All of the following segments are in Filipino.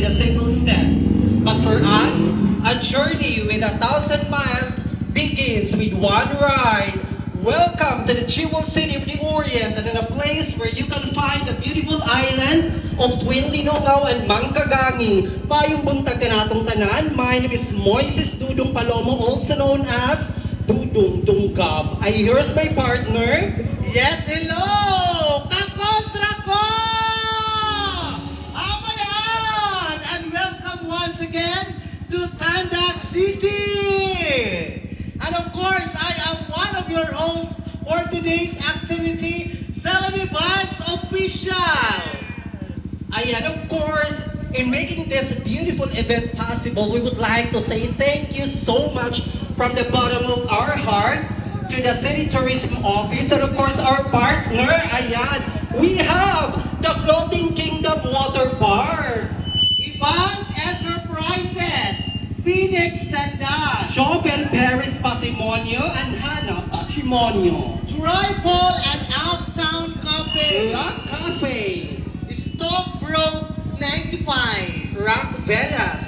with a single step. But for us, a journey with 1,000 miles begins with one ride. Welcome to the Jewel City of the Orient, and in a place where you can find the beautiful island of Twin Linongaw and Mangkagangi. Payong buntag ka natong tanan, my name is Moises Dudong Palomo, also known as Dudong Dunggab. Here's my partner. Yes, hello! Kakontra ko! Amayan! And welcome once again to Tandag City! And of course, I am one of your hosts for today's activity, Celebi Vibes Official! Ayan, of course, in making this beautiful event possible, we would like to say thank you so much from the bottom of our heart to the City Tourism Office and of course our partner, ayan, we have the Floating Kingdom Water Park, Ivan's Enterprises, Phoenix Tanda, Jovel Paris Patrimonio and Hana Patrimonio, Tripod and Outtown Cafe, Rock Cafe, Stockbrook 95, Rock Velas,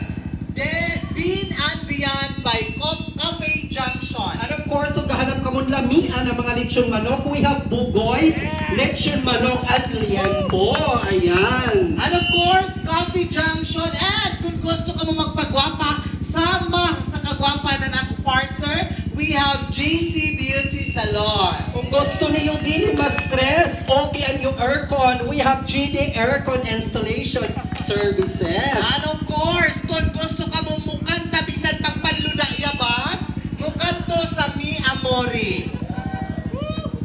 Bean and Beyond by Cafe Junction. and of course, kung gahanap ka mong lamian ng mga lechon manok, we have Bugoy's, lechon manok at liempo. Ayan. And of course, Coffee Junction. And kung gusto ka mo magpagwapa, sama sa kagwapa na ako partner, we have JC Beauty Salon. Kung gusto niyo din ma-stress, okay ang yung aircon, we have GD Aircon Installation Services. And of course, kung gusto ka mo mukanta bisan pagpanluda yaban, mukanto sa Mi Amori.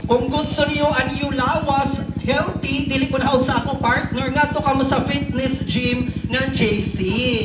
Kung gusto niyo ang iyong lawas, healthy, dili ko na sa ako partner, nga to ka mo sa fitness gym ng JC.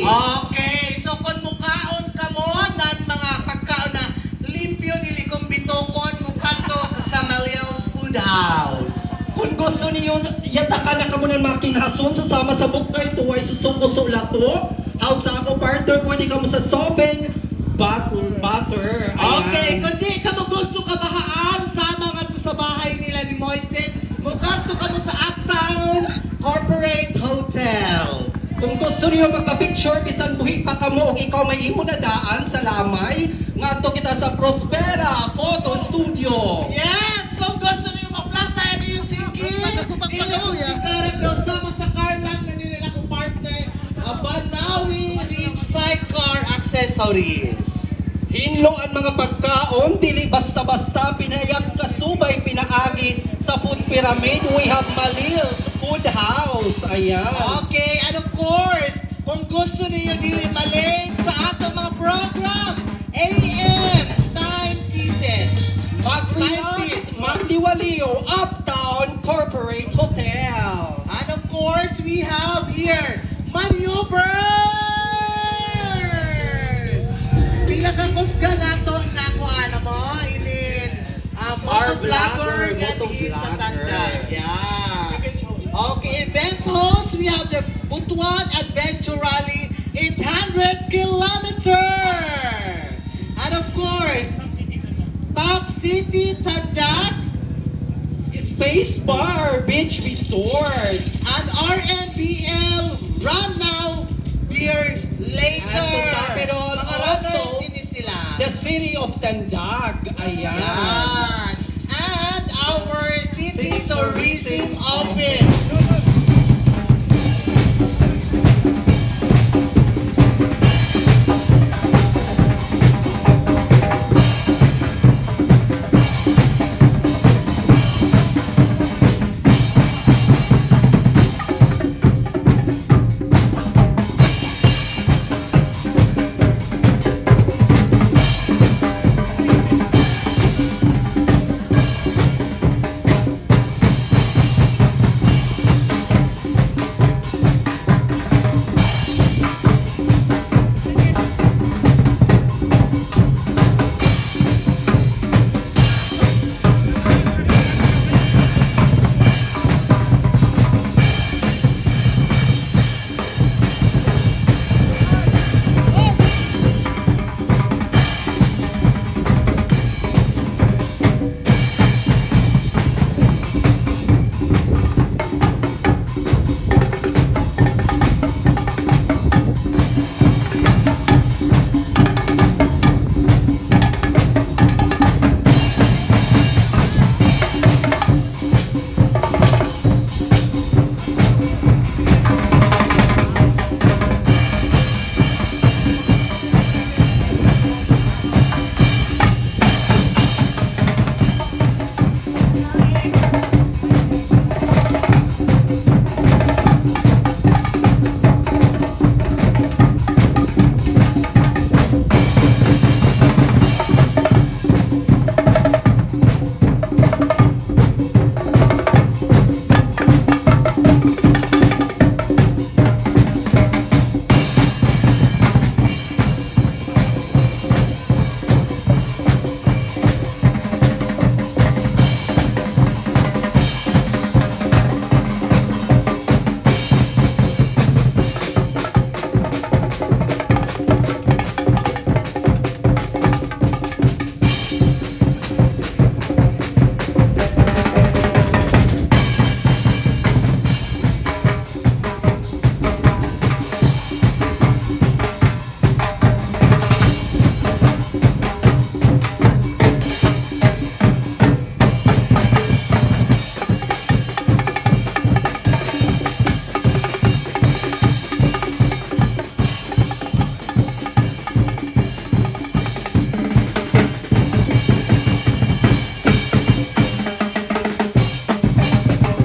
Okay, so kung mukaon ka mo ng mga pagkaon na limpyo, dili kong bitokon, mukanto sa Malil's Food House. Kung gusto niyo, yataka na ka mo ng mga kinahason, susama sa bukay, tuway, susuko, sulato. Out sa ako partner, pwede ka mo sa Soven Butter. Okay, kung di ka mo gusto ka bahaan, sama ka to sa bahay nila ni Moises, mukanto ka mo sa Uptown Corporate Hotel. Kung gusto niyo magpa-picture, bisan buhi pa ka mo, ikaw may imo na daan sa lamay, nga to kita sa Prospera Photo Studio. Yes, kung gusto niyo ma-plus tayo niyo singkil, dili mo sikarat daw sama sa car lang na nila akong partner, Banawi Ridge Sidecar Accessories. Hinlo ang mga pagkaon, dili basta-basta, pinayak kasubay, pinaagi sa Food Pyramid. We have Malil's Food House. Ayan. Okay, and of course, kung gusto niyo dili maling sa atong mga program, AM timepieces. Mag-relax, magliwaliw, Uptown Corporate Hotel. And of course, we have here, Maneuver! Pinakakusga na to na kung ano mo, ilin, Our motovlogger vlogger, nga di sa motovlogger. Tandas. Yeah. Okay, event host, we have the Butuan Adventure Rally 800 kilometer. And of course, Top City Tandak Space Bar Beach Resort. and RNBL Run Now, Beer Later. And to top it all, Mga also, runners ini sila. The City of Tandag. Ayan. Yan. And our City Tourism Office.